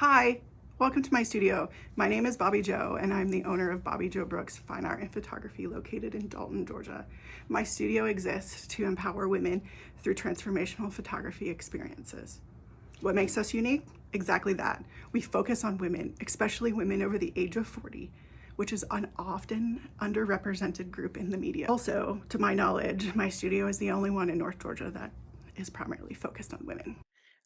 Hi, welcome to my studio. My name is Bobbi Jo, and I'm the owner of Bobbi Jo Brooks Fine Art and Photography located in Dalton, Georgia. My studio exists to empower women through transformational photography experiences. What makes us unique? Exactly that. We focus on women, especially women over the age of 40, which is an often underrepresented group in the media. Also, to my knowledge, my studio is the only one in North Georgia that is primarily focused on women.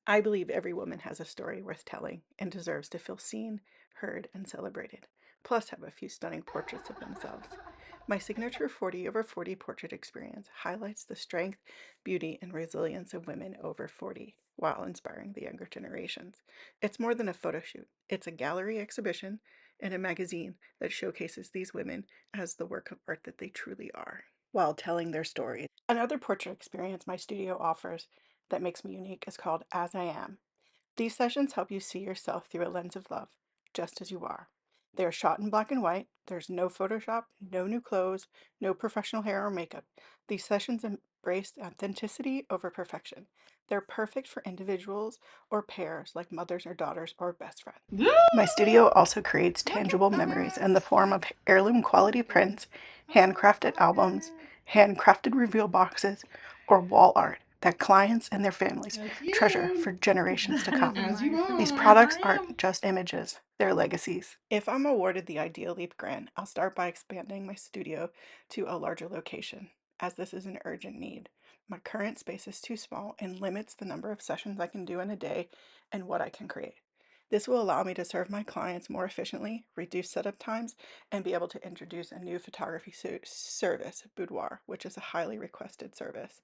I believe every woman has a story worth telling and deserves to feel seen, heard, and celebrated, plus have a few stunning portraits of themselves. My signature 40 over 40 portrait experience highlights the strength, beauty, and resilience of women over 40 while inspiring the younger generations. It's more than a photo shoot, it's a gallery exhibition and a magazine that showcases these women as the work of art that they truly are while telling their stories. Another portrait experience my studio offers that makes me unique is called As I Am. These sessions help you see yourself through a lens of love, just as you are. They are shot in black and white. There's no Photoshop, no new clothes, no professional hair or makeup. These sessions embrace authenticity over perfection. They're perfect for individuals or pairs like mothers or daughters or best friends. My studio also creates tangible memories in the form of heirloom quality prints, handcrafted albums, handcrafted reveal boxes, or wall art that clients and their families treasure for generations to come. These products aren't just images, they're legacies. If I'm awarded the Ideal Leap grant, I'll start by expanding my studio to a larger location, as this is an urgent need. My current space is too small and limits the number of sessions I can do in a day and what I can create. This will allow me to serve my clients more efficiently, reduce setup times, and be able to introduce a new photography service, Boudoir, which is a highly requested service.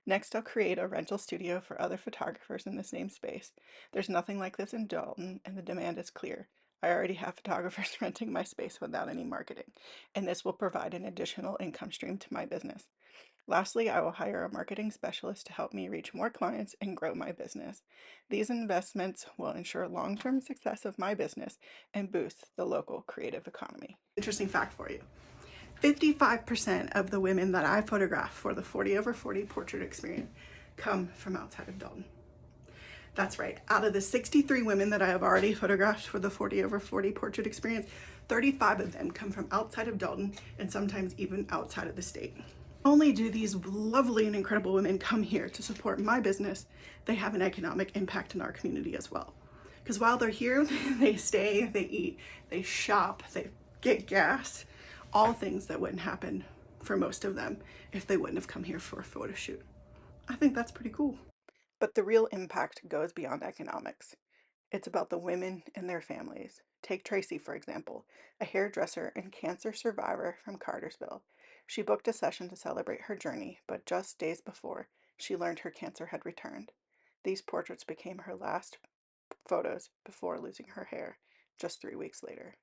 Next, I'll create a rental studio for other photographers in the same space. There's nothing like this in Dalton, and the demand is clear. I already have photographers renting my space without any marketing, and this will provide an additional income stream to my business. Lastly, I will hire a marketing specialist to help me reach more clients and grow my business. These investments will ensure long-term success of my business and boost the local creative economy. Interesting fact for you. 55% of the women that I photograph for the 40 over 40 portrait experience come from outside of Dalton. That's right. Out of the 63 women that I have already photographed for the 40 over 40 portrait experience, 35 of them come from outside of Dalton and sometimes even outside of the state. Not only do these lovely and incredible women come here to support my business, they have an economic impact in our community as well. Because while they're here, they stay, they eat, they shop, they get gas, all things that wouldn't happen for most of them if they wouldn't have come here for a photo shoot. I think that's pretty cool. But the real impact goes beyond economics. It's about the women and their families. Take Tracy, for example, a hairdresser and cancer survivor from Cartersville. She booked a session to celebrate her journey, but just days before, she learned her cancer had returned. These portraits became her last photos before losing her hair, just 3 weeks later.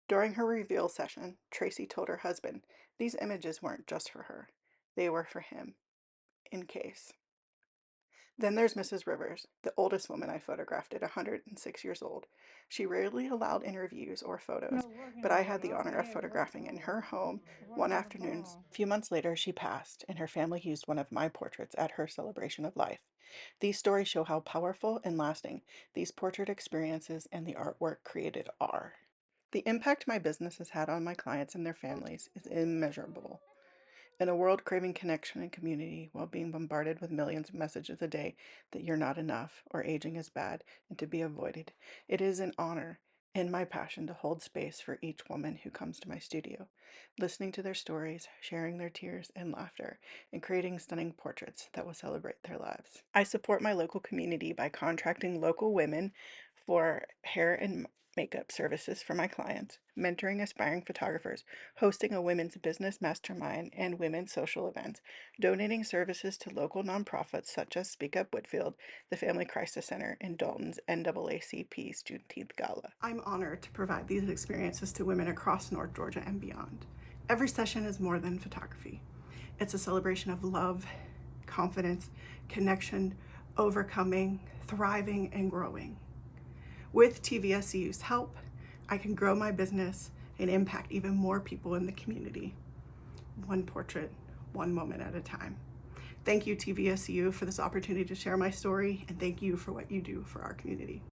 During her reveal session, Tracy told her husband these images weren't just for her, they were for him, in case. Then there's Mrs. Rivers, the oldest woman I photographed at 106 years old. She rarely allowed interviews or photos, but I had the honor of photographing in her home one afternoon. A few months later, she passed, and her family used one of my portraits at her celebration of life. These stories show how powerful and lasting these portrait experiences and the artwork created are. The impact my business has had on my clients and their families is immeasurable. In a world craving connection and community while being bombarded with millions of messages a day that you're not enough or aging is bad and to be avoided, it is an honor and my passion to hold space for each woman who comes to my studio, listening to their stories, sharing their tears and laughter, and creating stunning portraits that will celebrate their lives. I support my local community by contracting local women for hair and makeup services for my clients, mentoring aspiring photographers, hosting a women's business mastermind and women's social events, donating services to local nonprofits such as Speak Up Whitfield, the Family Crisis Center, and Dalton's NAACP's Juneteenth Gala. I'm honored to provide these experiences to women across North Georgia and beyond. Every session is more than photography. It's a celebration of love, confidence, connection, overcoming, thriving, and growing. With TVSU's help, I can grow my business and impact even more people in the community. One portrait, one moment at a time. Thank you, TVSU, for this opportunity to share my story, and thank you for what you do for our community.